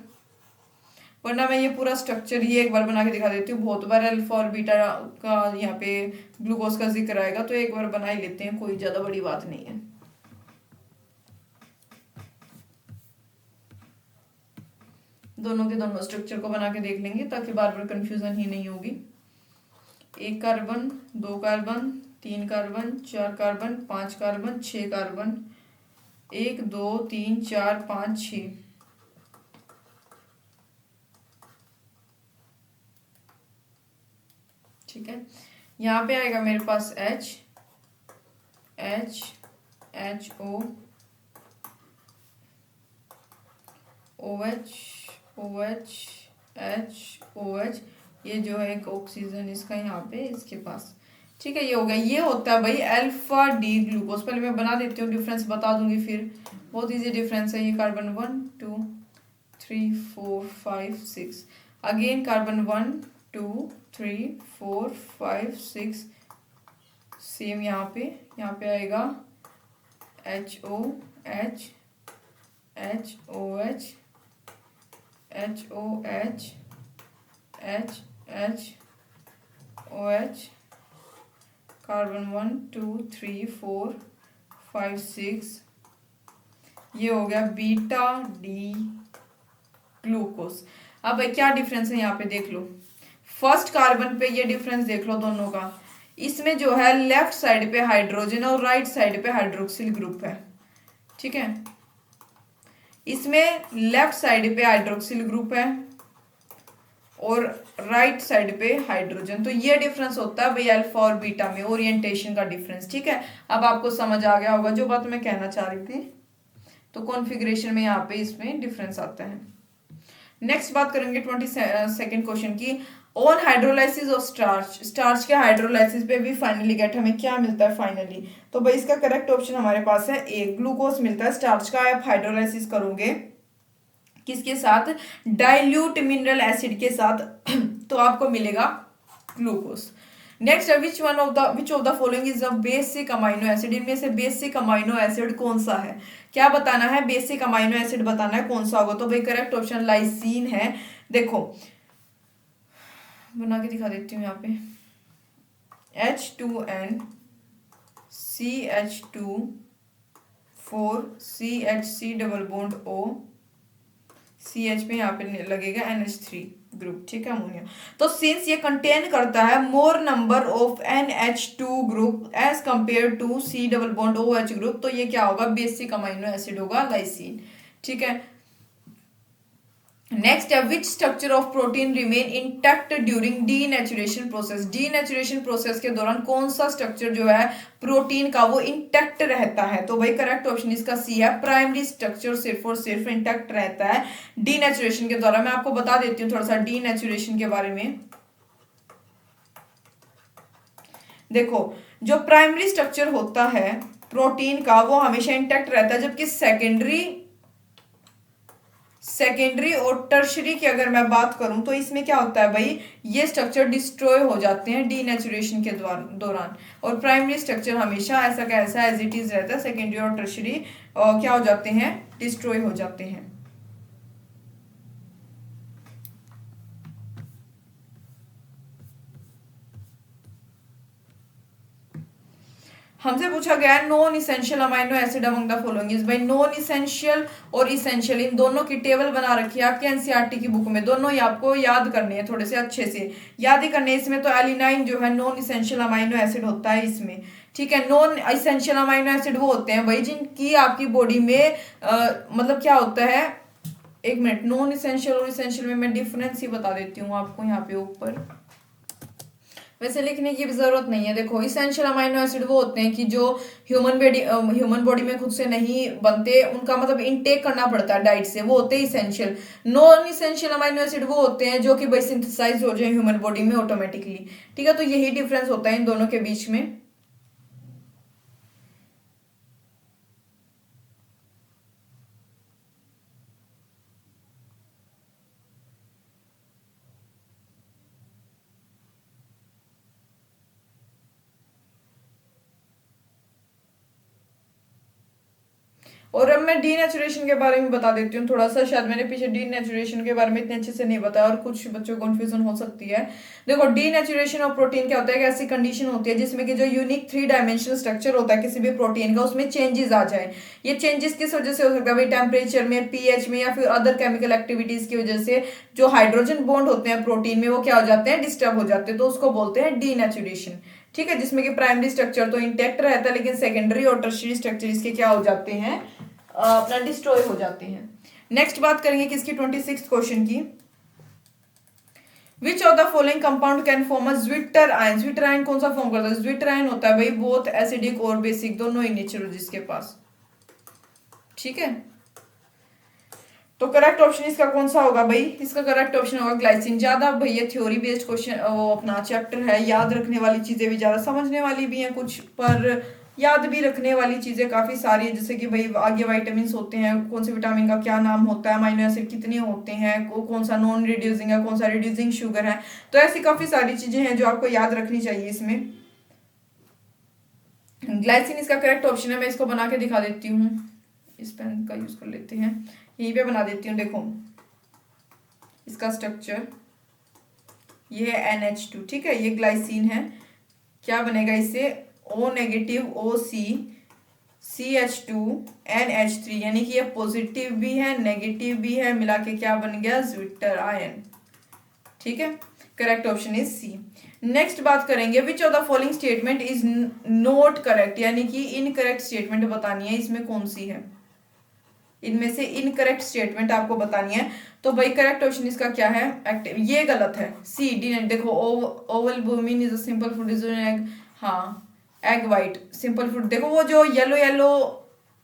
वरना मैं ये पूरा स्ट्रक्चर ये एक बार बना के दिखा देती हूँ। बहुत बार अल्फा और बीटा का यहाँ पे ग्लूकोज का जिक्र आएगा, तो एक बार बना ही लेते हैं, कोई ज्यादा बड़ी बात नहीं है। दोनों के दोनों स्ट्रक्चर को बना के देख लेंगे ताकि बार बार कंफ्यूजन ही नहीं होगी। एक कार्बन, दो कार्बन, तीन कार्बन, चार कार्बन, पांच कार्बन, छह कार्बन, एक दो तीन चार पाँच छ, ठीक है। यहाँ पे आएगा मेरे पास H, H, HO, OH, OH, H, OH, ये जो है एक ऑक्सीजन इसका यहाँ पे इसके पास, ठीक है। ये हो गया, ये होता है भाई अल्फा डी ग्लूकोज। पहले मैं बना देती हूँ, डिफरेंस बता दूंगी फिर, बहुत इजी डिफरेंस है। ये कार्बन 1 2 3 4 5 6, अगेन कार्बन 1 2 3 4 5 6, सेम यहाँ पे आएगा HO, H, HOH, HOH, H, OH, carbon 1 2 3 4 5 6, ये हो गया बीटा डी ग्लूकोज। अब क्या डिफरेंस है यहाँ पे देख लो, फर्स्ट कार्बन पे ये डिफरेंस देख लो दोनों का। इसमें जो है लेफ्ट साइड पे हाइड्रोजन और राइट साइड पे हाइड्रोक्सिल ग्रुप है, ठीक है। इसमें लेफ्ट साइड पे हाइड्रोक्सिल ग्रुप है और राइट साइड पे हाइड्रोजन, तो ये डिफरेंस होता है भाई अल्फा और बीटा में, ओरिएंटेशन का डिफरेंस, ठीक है। अब आपको समझ आ गया होगा जो बात मैं कहना चाह रही थी। तो कॉन्फ़िगरेशन में यहाँ पे इसमें डिफरेंस आता है। नेक्स्ट बात करेंगे 22nd क्वेश्चन की, on hydrolysis of starch. Starch के हाइड्रोलाइसिस पे भी फाइनली गेट हमें क्या मिलता है फाइनली, तो भाई इसका करेक्ट ऑप्शन हमारे पास है ए, ग्लूकोज मिलता है। स्टार्च का आप हाइड्रोलाइसिस करोगे किसके साथ, डाइल्यूट मिनरल एसिड के साथ, तो आपको मिलेगा ग्लूकोज। नेक्स्ट है विच of the following is a basic amino acid. इनमें से बेसिक अमाइनो एसिड कौन सा है, क्या बताना है, बेसिक अमाइनो एसिड बताना है कौन सा होगा। तो भाई करेक्ट ऑप्शन लाइसीन है। देखो बना के दिखा देती हूँ यहाँ पे, H2N CH2 4 CHC double bond O, CH पे यहाँ पे लगेगा NH3 ग्रुप, ठीक है, अमोनिया। तो सिंस ये कंटेन करता है more number of NH2 group as compare to C double bond OH group, तो ये क्या होगा, बेसिक अमाइनो एसिड होगा लाइसिन, ठीक है। नेक्स्ट है which structure of protein remain intact during denaturation process. Denaturation process के दौरान कौन सा स्ट्रक्चर जो है प्रोटीन का वो इंटैक्ट रहता है, तो भाई करेक्ट ऑप्शन इसका सी है, प्राइमरी स्ट्रक्चर सिर्फ और सिर्फ इंटैक्ट रहता है डीनेचुरेशन के दौरान। मैं आपको बता देती हूँ थोड़ा सा डीनेचुरेशन के बारे में। देखो जो प्राइमरी स्ट्रक्चर होता है प्रोटीन का वो हमेशा इंटैक्ट रहता है, जबकि सेकेंडरी और टर्शरी की अगर मैं बात करूं तो इसमें क्या होता है भाई, ये स्ट्रक्चर डिस्ट्रॉय हो जाते हैं डीनेचुरेशन के दौरान, और प्राइमरी स्ट्रक्चर हमेशा ऐसा का ऐसा एज इट इज रहता है। सेकेंडरी और टर्शरी क्या हो जाते हैं, डिस्ट्रॉय हो जाते हैं। हमसे पूछा गया है non essential amino acid among the following is. भाई नॉन इसेंशियल और इसेंशियल इन दोनों की टेबल बना रखी है आपके एनसीईआरटी की बुक में, दोनों ही आपको याद करने हैं, थोड़े से अच्छे से याद ही करने। इसमें तो एलिनाइन जो है नॉन इसेंशियल अमाइनो एसिड होता है इसमें, ठीक है। नॉन इसेंशियल अमाइनो एसिड वो होते हैं भाई जिनकी आपकी बॉडी में मतलब क्या होता है, एक मिनट, नॉन इसेंशियल और इसेंशियल में मैं डिफरेंस ही बता देती हूँ आपको यहाँ पे ऊपर। वैसे लिखने की भी जरूरत नहीं है। देखो इसेंशियल अमाइनो एसिड वो होते हैं कि जो ह्यूमन बॉडी में खुद से नहीं बनते, उनका मतलब इनटेक करना पड़ता है डाइट से, वो होते हैं essential. Non essential amino acid वो होते हैं जो कि भाई सिंथेसाइज हो जाए ह्यूमन बॉडी में ऑटोमेटिकली। ठीक है, तो यही डिफरेंस होता है इन दोनों के बीच में। और अब मैं डीनेचुरेशन के बारे में बता देती हूँ थोड़ा सा। शायद मैंने पीछे डीनेचुरेशन के बारे में इतने अच्छे से नहीं बताया और कुछ बच्चों को कंफ्यूजन हो सकती है। देखो डीनेचुरेशन ऑफ प्रोटीन क्या होता है कि ऐसी कंडीशन होती है जिसमें कि जो यूनिक 3 डायमेंशनल स्ट्रक्चर होता है किसी भी प्रोटीन का, उसमें चेंजेस आ जाए। ये चेंजेस किस वजह से हो सकता है भाई? टेम्परेचर में, पीएच में, या फिर अदर केमिकल एक्टिविटीज की वजह से जो हाइड्रोजन बॉन्ड होते हैं प्रोटीन में वो क्या हो जाते हैं? डिस्टर्ब हो जाते हैं, तो उसको बोलते हैं डीनेचुरेशन। ठीक है, जिसमें कि प्राइमरी स्ट्रक्चर तो इंटैक्ट रहता है लेकिन सेकेंडरी और टर्शियरी स्ट्रक्चर इसके क्या हो जाते हैं? अपना डिस्ट्रॉय हो जाते हैं। नेक्स्ट बात करेंगे किसकी? 26 क्वेश्चन की। विच of the following compound can form a zwitter ion? Zwitter ion कौन सा फॉर्म करता है? ज्विटर आयन होता है भाई बोथ एसिडिक और बेसिक, दोनों ही नेचर जिसके पास। ठीक है, तो करेक्ट ऑप्शन इसका कौन सा होगा भाई? इसका करेक्ट ऑप्शन होगा ग्लाइसिन। ज्यादा भैया थ्योरी बेस्ड क्वेश्चन वो अपना चैप्टर है, याद रखने वाली चीजें भी ज्यादा, समझने वाली भी हैं कुछ, पर याद भी रखने वाली चीजें काफी सारी है। जैसे कि भाई आगे विटामिन होते हैं, कौन से विटामिन का क्या नाम होता है, अमाइनो एसिड कितने होते हैं, कौन सा नॉन रिड्यूसिंग है, कौन सा रिड्यूसिंग शुगर है, तो ऐसी काफी सारी चीजें हैं जो आपको याद रखनी चाहिए इसमें। ग्लाइसिन इसका करेक्ट ऑप्शन है। मैं इसको बना के दिखा देती हूँ, इस पेन का यूज कर लेते हैं, यहीं पे बना देती हूँ। देखो इसका स्ट्रक्चर ये है NH2। ठीक है, ये ग्लाइसिन है। क्या बनेगा इससे? O नेगेटिव OC CH2NH3, यानी कि ये पॉजिटिव भी है नेगेटिव भी है, मिला के क्या बन गया? Zwitter ion. ठीक है, correct option is C. Next बात करेंगे which of the following statement is not correct, यानी कि इनकरेक्ट स्टेटमेंट बतानी है, इसमें कौन सी है? इनमें से इनकरेक्ट स्टेटमेंट आपको बतानी है। तो भाई करेक्ट ऑप्शन इसका क्या है? एक्टिव। ये गलत है, सी डी। देखो Oval blooming is a simple food is an egg. हाँ, एग वाइट सिंपल फूड। देखो वो जो येलो येलो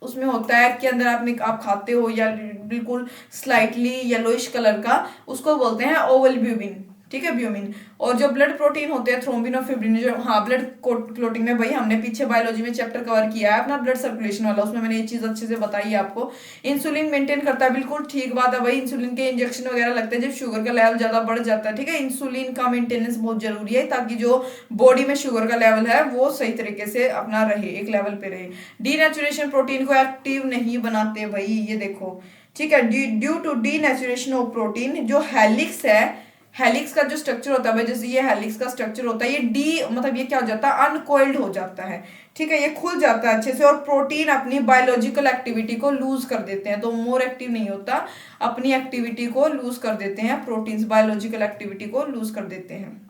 उसमें होता है एग के अंदर, आप खाते हो या बिल्कुल स्लाइटली येलोइश कलर का, उसको बोलते हैं ओवल ब्यूमिन। ठीक है, ब्यूमिन। और जो ब्लड प्रोटीन होते हैं थ्रोम्बिन और फिब्रिन, जो हाँ ब्लड क्लोटिंग में भाई हमने पीछे बायोलॉजी में चैप्टर कवर किया है अपना ब्लड सर्कुलेशन वाला, उसमें मैंने ये चीज अच्छे से बताई है आपको। इंसुलिन मेंटेन करता है, बिल्कुल ठीक बात है भाई। इंसुलिन के इंजेक्शन वगैरह लगते हैं जब शुगर का लेवल ज्यादा बढ़ जाता है। ठीक है, इंसुलिन का मेंटेनेंस बहुत जरूरी है ताकि जो बॉडी में शुगर का लेवल है वो सही तरीके से अपना रहे, एक लेवल पे रहे। डीनेचुरेशन प्रोटीन को एक्टिव नहीं बनाते भाई, ये देखो। ठीक है, due to denaturation of protein, जो हेलिक्स है, हेलिक्स का जो स्ट्रक्चर होता है भाई, जैसे ये हेलिक्स का स्ट्रक्चर होता है, ये डी मतलब ये क्या हो जाता है? अनकोइल्ड हो जाता है। ठीक है, ये खुल जाता है अच्छे से, और प्रोटीन अपनी बायोलॉजिकल एक्टिविटी को लूज कर देते हैं, तो मोर एक्टिव नहीं होता, अपनी एक्टिविटी को लूज कर देते हैं। प्रोटीन्स बायोलॉजिकल एक्टिविटी को लूज कर देते हैं।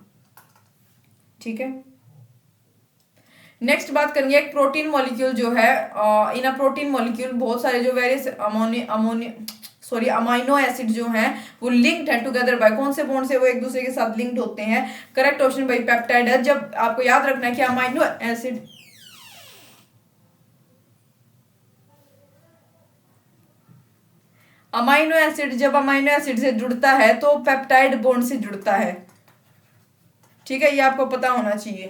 ठीक है, नेक्स्ट बात करेंगे एक प्रोटीन मॉलिक्यूल जो है, इन अ प्रोटीन मॉलिक्यूल बहुत सारे जो वेरियस अमाइनो एसिड जो हैं वो लिंक्ड है टुगेदर बाय, कौन से बॉन्ड से वो एक दूसरे के साथ लिंक्ड होते हैं? करेक्ट ऑप्शन भाई पेप्टाइड है। जब आपको याद रखना है कि अमाइनो एसिड जब अमाइनो एसिड से जुड़ता है तो पेप्टाइड बॉन्ड से जुड़ता है। ठीक है, ये आपको पता होना चाहिए।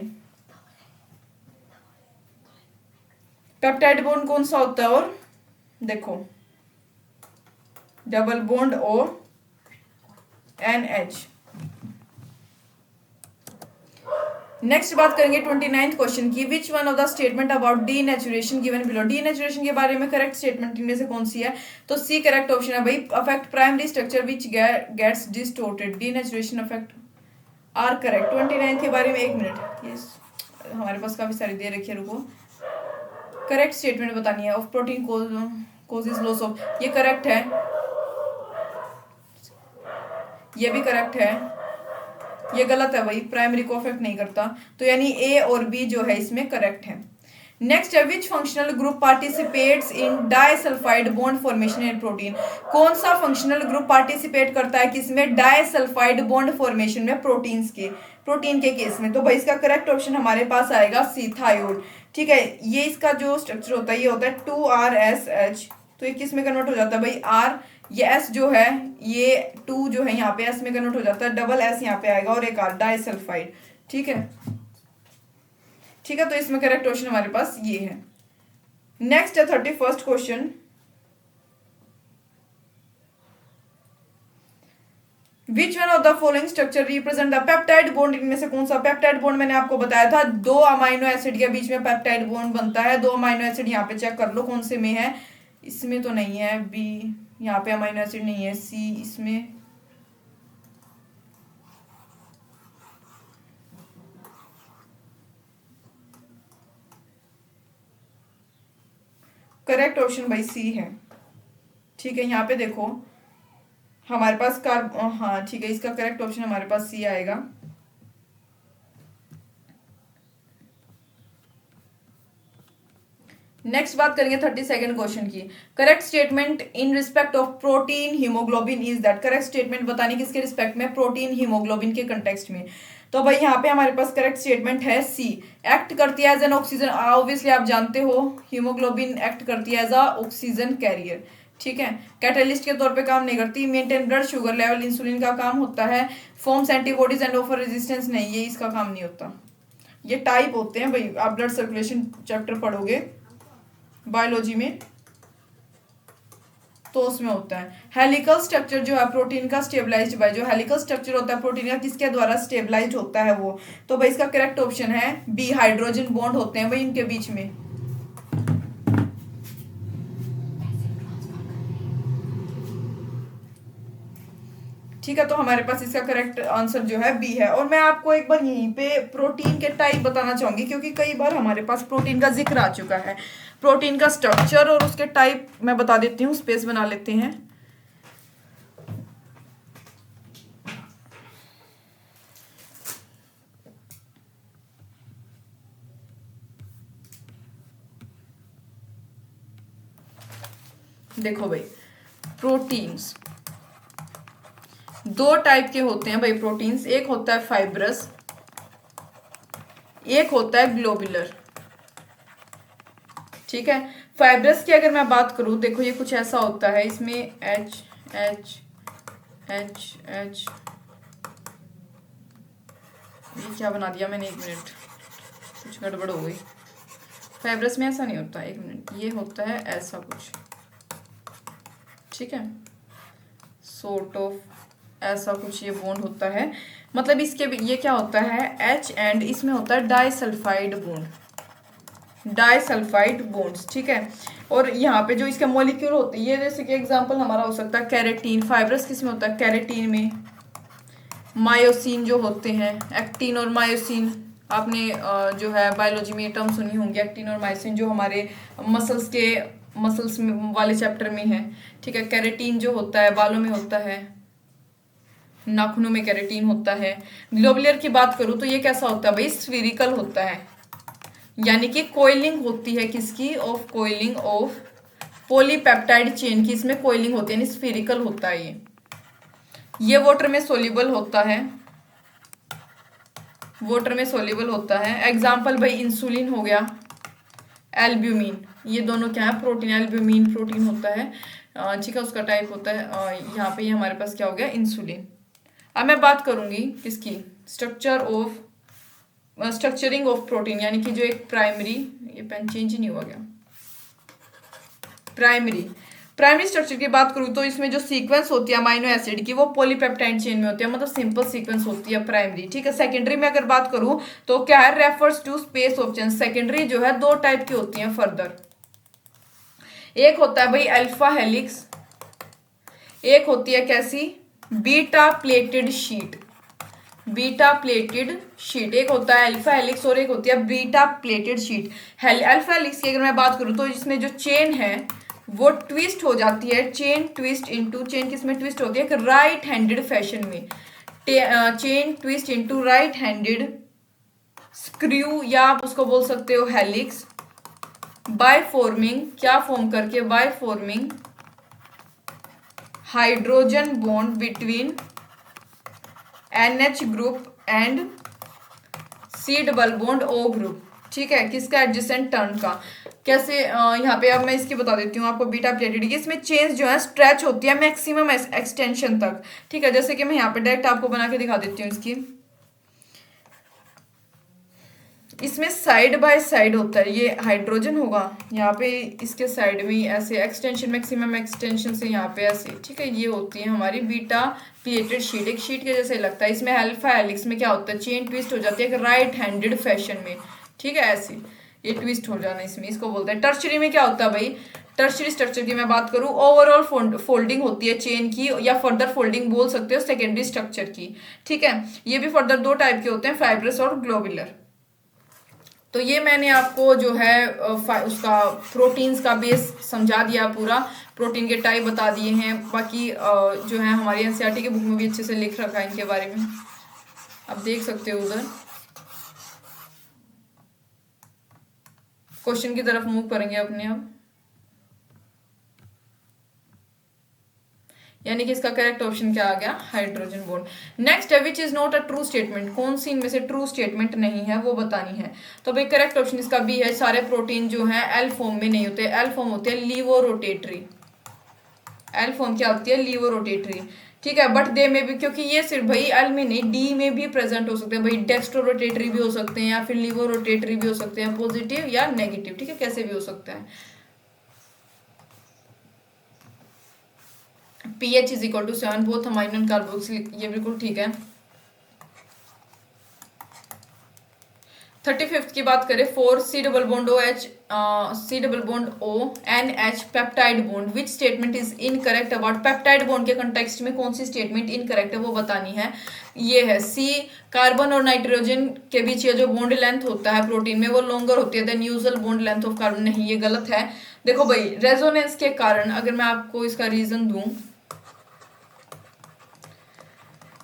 पेप्टाइड बॉन्ड कौन सा होता है? और देखो डबल बॉन्ड ONH। नेक्स्ट बात करेंगे 29th क्वेश्चन की। Which one of the statement about denaturation given below? Denaturation के बारे में करेक्ट स्टेटमेंट इनमें से कौन सी है? तो सी करेक्ट ऑप्शन है भाई। Affect primary structure which gets distorted, denaturation affect are correct. 29th के बारे में एक मिनट, यस हमारे पास काफी सारी दे रखी है, रुको। करेक्ट स्टेटमेंट बतानी है। Of protein causes loss of, ये करेक्ट है, ये भी करेक्ट है, ये गलत है भाई, प्राइमरी को अफेक्ट नहीं करता, तो यानी ए और बी जो है इसमें करेक्ट है। नेक्स्ट है विच functional group participates in disulphide bond formation in protein. कौन सा फंक्शनल ग्रुप पार्टिसिपेट करता है किसमें, डाइसल्फाइड बॉन्ड फॉर्मेशन में, प्रोटीन के केस में। तो भाई इसका करेक्ट ऑप्शन हमारे पास आएगा सी, थायोड। ठीक है, ये इसका जो स्ट्रक्चर होता है ये होता है 2RSH। तो ये किस में कन्वर्ट हो जाता है भाई, आर, ये एस जो है ये 2 जो है यहाँ पे एस में कन्वर्ट हो जाता है, डबल एस यहाँ पे आएगा और एक आर, डाइसल्फाइड। ठीक है, ठीक है, तो इसमें करेक्ट ऑप्शन हमारे पास ये है। नेक्स्ट है 31st question. Which one of the following structure represent the peptide bond. इनमें से कौन सा पेप्टाइड बॉन्ड, मैंने आपको बताया था 2 अमाइनो एसिड के बीच में पेप्टाइड बॉन्ड बनता है। 2 अमाइनो एसिड यहाँ पे चेक कर लो कौन से में है, इसमें तो नहीं है, बी यहाँ पे अमाइनो एसिड नहीं है, सी इसमें, करेक्ट ऑप्शन भाई सी है। ठीक है, यहाँ पे देखो हमारे पास हाँ ठीक है, इसका करेक्ट ऑप्शन हमारे पास सी आएगा। नेक्स्ट बात करेंगे 32nd क्वेश्चन की। Correct statement in respect of protein haemoglobin is that. Correct statement बताने किसके रिस्पेक्ट में, प्रोटीन हीमोग्लोबिन के कंटेक्स्ट में। तो भाई यहाँ पे हमारे पास करेक्ट स्टेटमेंट है सी, एक्ट करती है एज एन ऑक्सीजन। ऑब्वियसली आप जानते हो हीमोग्लोबिन एक्ट करती है एज अ ऑक्सीजन कैरियर। ठीक है, कैटलिस्ट के तौर पे काम नहीं करती, maintain blood sugar level, insulin का काम होता है, forms antibodies and offer resistance, नहीं ये इसका काम नहीं होता। ये टाइप होते हैं भाई, आप ब्लड सर्कुलेशन चैप्टर पढ़ोगे बायोलॉजी में तो उसमें होता है। हेलिकल स्ट्रक्चर जो है प्रोटीन का स्टेबलाइज्ड बाय, जो हेलिकल स्ट्रक्चर होता है प्रोटीन का किसके द्वारा स्टेबलाइज्ड होता है वो, तो भाई इसका करेक्ट ऑप्शन है बी, हाइड्रोजन बॉन्ड होते हैं भाई इनके बीच में। ठीक है, तो हमारे पास इसका करेक्ट आंसर जो है बी है। और मैं आपको एक बार यहीं पे प्रोटीन के टाइप बताना चाहूंगी, क्योंकि कई बार हमारे पास प्रोटीन का जिक्र आ चुका है। प्रोटीन का स्ट्रक्चर और उसके टाइप मैं बता देती हूँ, स्पेस बना लेते हैं। देखो भाई, प्रोटीन्स 2 टाइप के होते हैं भाई प्रोटीन्स, एक होता है फाइब्रस, एक होता है ग्लोबुलर। ठीक है, फाइब्रस की अगर मैं बात करूं, देखो ये कुछ ऐसा होता है, इसमें एच एच एच एच, ये क्या बना दिया मैंने, 1 मिनट, कुछ गड़बड़ हो गई। फाइब्रस में ऐसा नहीं होता, 1 मिनट, ये होता है ऐसा कुछ। ठीक है, सॉर्ट ऑफ ऐसा कुछ ये बॉन्ड होता है, मतलब इसके ये क्या होता है H एंड इसमें होता है डाइसल्फाइड बॉन्ड, डाइसल्फाइड बॉन्ड्स। ठीक है, और यहाँ पे जो इसके मॉलिक्यूल होते हैं, ये जैसे कि एग्जांपल हमारा हो सकता है कैरेटीन, फाइब्रस किस में होता है, कैरेटीन में। मायोसिन जो होते हैं, एक्टिन और मायोसिन, आपने जो है बायोलॉजी में टर्म सुनी होंगी, एक्टिन और मायोसिन, जो हमारे मसल्स वाले चैप्टर में है। ठीक है, कैरेटीन जो होता है बालों में होता है, नाखूनों में कैरेटीन होता है। ग्लोबुलर की बात करूं तो ये कैसा होता है भाई, स्फीरिकल होता है, यानी कि कोइलिंग होती है किसकी, of coiling of polypeptide chain की, इसमें कोइलिंग होती है, यानी स्फीरिकल होता है ये वाटर में सोल्यूबल होता है, वाटर में सोल्यूबल होता है। एग्जाम्पल भाई इंसुलिन हो गया, एल्ब्यूमिन, ये दोनों क्या है, प्रोटीन, एल्ब्यूमिन प्रोटीन होता है। ठीक है, उसका टाइप होता है, यहाँ पे ये हमारे पास क्या हो गया, इंसुलिन। अब मैं बात करूंगी किसकी, स्ट्रक्चरिंग ऑफ प्रोटीन, यानी कि जो एक प्राइमरी, ये पेन चेंज नहीं हुआ गया, प्राइमरी स्ट्रक्चर की बात करूं तो इसमें जो सीक्वेंस होती है अमाइनो एसिड की, वो पॉलीपेप्टाइड चेन में होती है, मतलब सिंपल सीक्वेंस होती है प्राइमरी। ठीक है, सेकेंडरी में अगर बात करूं तो क्या है, refers to space of chain. Secondary जो है 2 टाइप की होती है फर्दर, एक होता है भाई अल्फा हेलिक्स, एक होती है कैसी, beta pleated sheet, beta pleated sheet, एक होता है अल्फा हेलिक्स और एक होती है beta pleated sheet. Alpha helix की अगर मैं बात करूं तो इसमें जो चेन है वो ट्विस्ट हो जाती है, चेन ट्विस्ट इनटू, चेन किसमें ट्विस्ट होती है, एक राइट हैंडेड फैशन में, chain twist into right handed screw, या आप उसको बोल सकते हो हेलिक्स, बाय फॉर्मिंग, क्या फॉर्म करके, by forming hydrogen bond between NH group and C double bond O group. ठीक है, किसका, एडजेसेंट टर्न का। कैसे, यहाँ पे अब मैं इसकी बता देती हूँ आपको बीटा प्लेटेड की। इसमें चेन्स जो है स्ट्रेच होती है मैक्सिमम एक्सटेंशन तक। ठीक है, जैसे कि मैं यहाँ पे डायरेक्ट आपको बना के दिखा देती हूँ इसकी। इसमें साइड बाय साइड होता है, ये हाइड्रोजन होगा यहाँ पे, इसके साइड में ऐसे एक्सटेंशन, मैक्सिमम एक्सटेंशन से यहाँ पे ऐसे। ठीक है, ये होती है हमारी बीटा प्लेटेड शीट, एक शीट के जैसे लगता है। इसमें अल्फा हेलिक्स में क्या होता है, चेन ट्विस्ट हो जाती है एक राइट हैंडेड फैशन में। ठीक है, ऐसे ये ट्विस्ट हो जाना इसमें, इसको बोलते हैं। टर्शरी में क्या होता है भाई, टर्शरी स्ट्रक्चर की मैं बात करूं, ओवरऑल फोल्डिंग होती है चेन की, या फर्दर फोल्डिंग बोल सकते हो सेकेंडरी स्ट्रक्चर की। ठीक है, ये भी फर्दर दो टाइप के होते हैं, फाइब्रस और ग्लोबुलर। तो ये मैंने आपको जो है उसका प्रोटीन्स का बेस समझा दिया पूरा, प्रोटीन के टाइप बता दिए हैं। बाकी जो है हमारी एनसीईआरटी के बुक में भी अच्छे से लिख रखा है इनके बारे में, आप देख सकते हो उधर। क्वेश्चन की तरफ मूव करेंगे अपने अब, यानी कि इसका करेक्ट ऑप्शन क्या आ गया, हाइड्रोजन बॉन्ड। नेक्स्ट है which is not a true statement, कौन सी इनमें से ट्रू स्टेटमेंट नहीं है वो बतानी है। तो भाई करेक्ट ऑप्शन इसका बी है, सारे प्रोटीन जो है एल फॉर्म में नहीं होते, एल फॉर्म होते हैं लीवो रोटेटरी। एल फॉर्म क्या होती है, लीवो रोटेटरी। ठीक है, बट दे में भी, क्योंकि ये सिर्फ भाई एल में नहीं, डी में भी प्रेजेंट हो सकते हैं भाई, डेक्स्ट्रो रोटेटरी भी हो सकते हैं या फिर लीवो रोटेटरी भी हो सकते हैं, पॉजिटिव या नेगेटिव। ठीक है, कैसे भी हो सकता है। pH is equal to 7, both amino and carboxylic, ये बिल्कुल ठीक है। 35th की बात करें, 4 C double bond OH C double bond O NH peptide bond, which statement is incorrect about peptide bond के कंटेक्स्ट में कौन सी स्टेटमेंट इनकरेक्ट है वो बतानी है। ये है C, कार्बन और नाइट्रोजन के बीच ये जो बॉन्ड लेंथ होता है प्रोटीन में वो लॉन्गर होती है than usual bond length of carbon, नहीं ये गलत है। देखो भाई रेजोनेंस के कारण, अगर मैं आपको इसका रीजन दूं,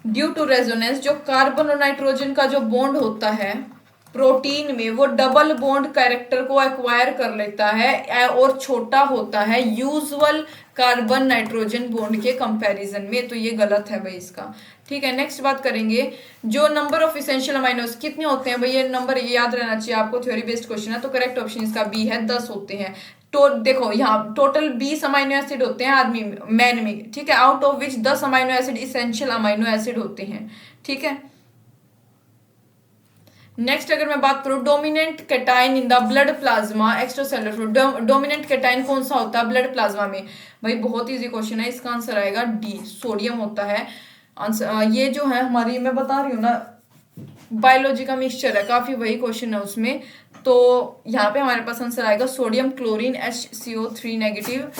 ड्यू टू रेजोनेंस जो कार्बन और नाइट्रोजन का जो बॉन्ड होता है प्रोटीन में, वो डबल बॉन्ड कैरेक्टर को एक्वायर कर लेता है और छोटा होता है यूजुअल कार्बन नाइट्रोजन बॉन्ड के कंपैरिजन में, तो ये गलत है भाई इसका। ठीक है, नेक्स्ट बात करेंगे, जो नंबर ऑफ इसेंशियल अमाइनोस कितने होते हैं भाई, ये नंबर ये याद रहना चाहिए आपको, थ्योरी बेस्ड क्वेश्चन है। तो करेक्ट ऑप्शन इसका बी है, 10 होते हैं। तो देखो यहाँ टोटल 20 अमाइनो एसिड होते हैं आदमी मैन में। ठीक है, out of which 10 amino acid essential amino acid होते हैं। ठीक है, नेक्स्ट अगर मैं बात करूं, dominant cation in the blood plasma extracellular fluid, dominant cation कौन सा होता है ब्लड प्लाज्मा में, भाई बहुत इजी क्वेश्चन है, इसका आंसर आएगा डी, सोडियम होता है आंसर। ये जो है हमारी, मैं बता रही हूँ ना, बायोलॉजी का मिक्सचर है काफी, वही क्वेश्चन है उसमें। तो यहाँ पे हमारे पास आंसर आएगा sodium chlorine HCO3 negative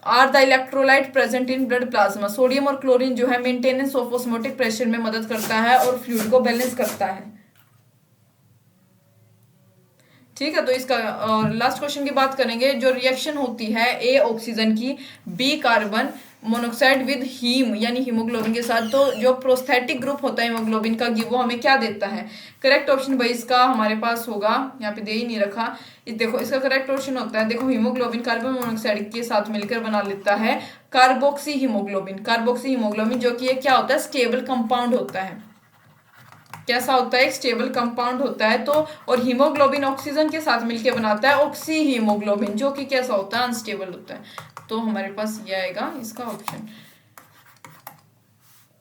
are the electrolyte present in blood plasma. Sodium और क्लोरीन जो है मेंटेनेंस ऑफ ऑस्मोटिक प्रेशर में मदद करता है और फ्लूइड को बैलेंस करता है। ठीक है, तो इसका लास्ट क्वेश्चन की बात करेंगे, जो रिएक्शन होती है ए ऑक्सीजन की B carbon monoxide with haem यानी हीमोग्लोबिन के साथ, तो जो प्रोस्थेटिक ग्रुप होता है हीमोग्लोबिन का वो हमें क्या देता है। करेक्ट ऑप्शन भाई इसका हमारे पास होगा, यहाँ पे दे ही नहीं रखा, देखो इसका करेक्ट ऑप्शन होता है, देखो हीमोग्लोबिन कार्बन मोनोक्साइड के साथ मिलकर बना लेता है कार्बोक्सी हीमोग्लोबिन। कार्बोक्सी हीमोग्लोबिन जो कि क्या होता है, स्टेबल कंपाउंड होता है। कैसा होता है, एक स्टेबल कंपाउंड होता है। तो और हीमोग्लोबिन ऑक्सीजन के साथ मिलके बनाता है ऑक्सी हीमोग्लोबिन, जो कि कैसा होता है, अनस्टेबल होता है। तो हमारे पास ये आएगा इसका ऑप्शन।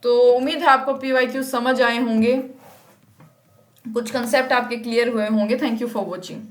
तो उम्मीद है आपको PYQ समझ आए होंगे, कुछ कंसेप्ट आपके क्लियर हुए होंगे। Thank you for watching.